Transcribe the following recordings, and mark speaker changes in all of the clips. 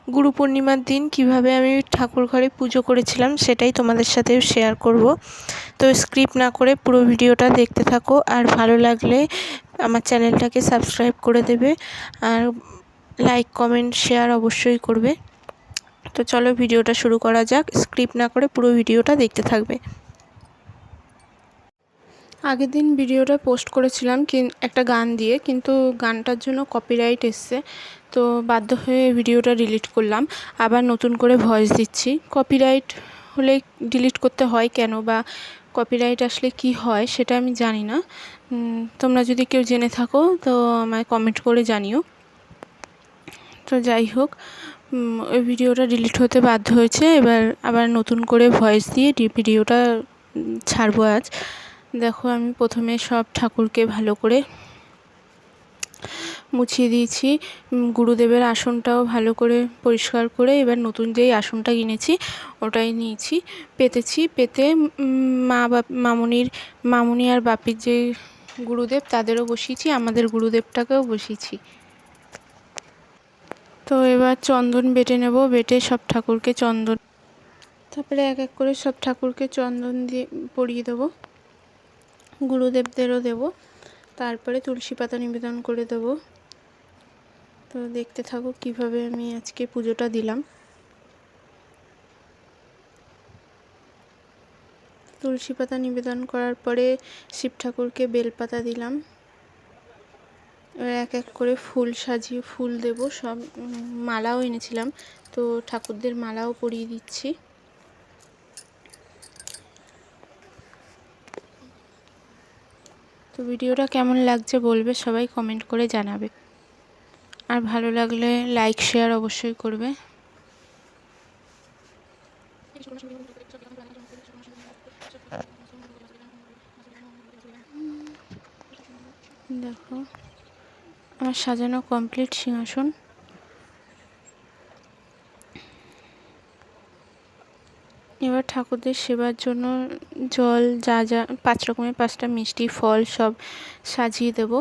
Speaker 1: গুরু পূর্ণিমার দিন কিভাবে আমি ঠাকুর ঘরে পুজো করেছিলাম সেটাই তোমাদের সাথে শেয়ার করব। তো স্কিপ না করে পুরো ভিডিওটা দেখতে থাকো, আর ভালো লাগলে আমার চ্যানেলটাকে সাবস্ক্রাইব করে দেবে, আর লাইক কমেন্ট শেয়ার অবশ্যই করবে। তো চলো ভিডিওটা শুরু করা যাক, স্কিপ না করে পুরো ভিডিওটা দেখতে থাকবে। আগের দিন ভিডিওটা পোস্ট করেছিলাম একটা গান দিয়ে, কিন্তু গানটার জন্য কপিরাইট এসছে, তো বাধ্য হয়ে ভিডিওটা ডিলিট করলাম। আবার নতুন করে ভয়েস দিচ্ছি। কপিরাইট হলে ডিলিট করতে হয় কেন, বা কপিরাইট আসলে কি হয় সেটা আমি জানি না। তোমরা যদি কেউ জেনে থাকো তো আমায় কমেন্ট করে জানিও। তো যাই হোক, ওই ভিডিওটা ডিলিট হতে বাধ্য হয়েছে। এবার আবার নতুন করে ভয়েস দিয়ে ভিডিওটা ছাড়বো আজ। দেখো, আমি প্রথমে সব ঠাকুরকে ভালো করে মুছিয়ে দিয়েছি। গুরুদেবের আসনটাও ভালো করে পরিষ্কার করে এবার নতুন যেই আসনটা কিনেছি ওটাই নিয়েছি, পেতে মামুনি আর বাপির যে গুরুদেব তাদেরও বসিয়েছি, আমাদের গুরুদেবটাকেও বসিয়েছি। তো এবার চন্দন বেটে নেব, বেটে সব ঠাকুরকে চন্দন, তারপরে এক এক করে সব ঠাকুরকে চন্দন দিয়ে পরিয়ে দেবো, গুরুদেবদেরও দেব, তারপরে তুলসী পাতা নিবেদন করে দেব। তো দেখতে থাকো কিভাবে আমি আজকে পুজোটা দিলাম। তুলসী পাতা নিবেদন করার পরে শিব ঠাকুরকে বেলপাতা দিলাম। এবার এক এক করে ফুল সাজিয়ে ফুল দেব, সব মালাও এনেছিলাম, তো ঠাকুরদের মালাও পরিয়ে দিচ্ছি। তো ভিডিওটা কেমন লাগছে বলবে, সবাই কমেন্ট করে জানাবে, আর ভালো লাগলে লাইক শেয়ার অবশ্যই করবে। দেখো, আমার সাজানো কমপ্লিট সিংহাসন। এবার ঠাকুরদের সেবার জন্য জল, যা যা 5 রকমের 5টা মিষ্টি ফল সব সাজিয়ে দেব।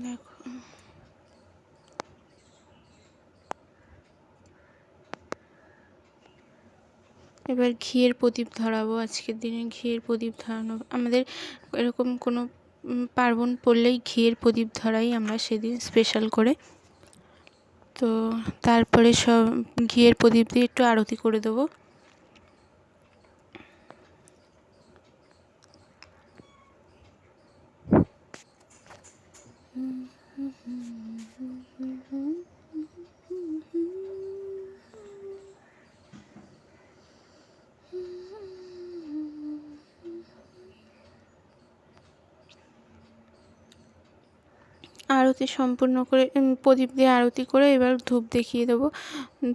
Speaker 1: দেখো, এবার ঘিয়ের প্রদীপ ধরাবো। আজকের দিনে ঘিয়ের প্রদীপ ধরানো, আমাদের এরকম কোনো পার্বণ পড়লেই ঘিয়ের প্রদীপ ধরাই আমরা সেদিন স্পেশাল করে। তো তারপরে সব ঘিয়ের প্রদীপ দিয়ে একটু আরতি করে দেবো। আরতি সম্পূর্ণ করে প্রদীপ দিয়ে আরতি করে এবার ধূপ দেখিয়ে দেবো।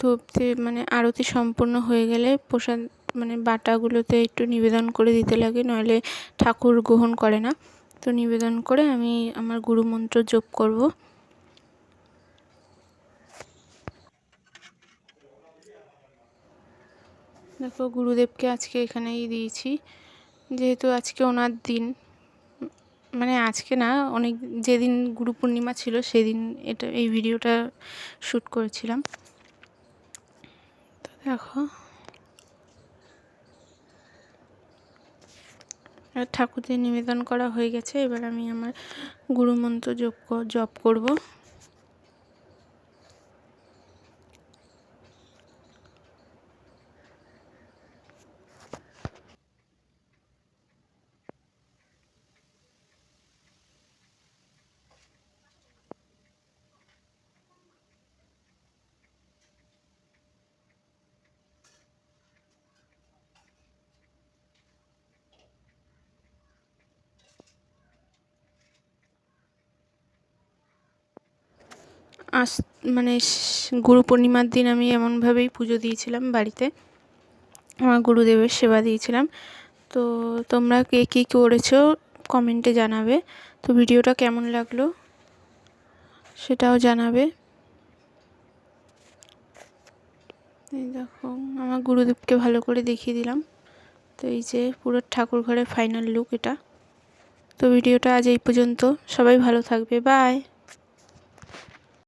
Speaker 1: ধূপ দিয়ে মানে আরতি সম্পূর্ণ হয়ে গেলে প্রসাদ মানে বাটাগুলোতে একটু নিবেদন করে দিতে লাগে, নইলে ঠাকুর গ্রহণ করে না। তো নিবেদন করে আমি আমার গুরুমন্ত্র জপ করব। দেখো, গুরুদেবকে আজকে এখানেই দিয়েছি, যেহেতু আজকে ওনার দিন, মানে আজকে না, অনেক যেদিন গুরু পূর্ণিমা ছিল সেদিন এই ভিডিওটা শ্যুট করেছিলাম। তো দেখো, ঠাকুরদের নিবেদন করা হয়ে গেছে। এবার আমি আমার গুরুমন্ত্র জপ করব। মানে গুরু পূর্ণিমার দিন আমি এমনভাবেই পুজো দিয়েছিলাম বাড়িতে, আমার গুরুদেবের সেবা দিয়েছিলাম। তো তোমরা কে কী করেছো কমেন্টে জানাবে। তো ভিডিওটা কেমন লাগলো সেটাও জানাবে। এই দেখো, আমার গুরুদেবকে ভালো করে দেখিয়ে দিলাম। তো এই যে পুরো ঠাকুর ঘরের ফাইনাল লুক এটা। তো ভিডিওটা আজ এই পর্যন্ত। সবাই ভালো থাকবে, বাই।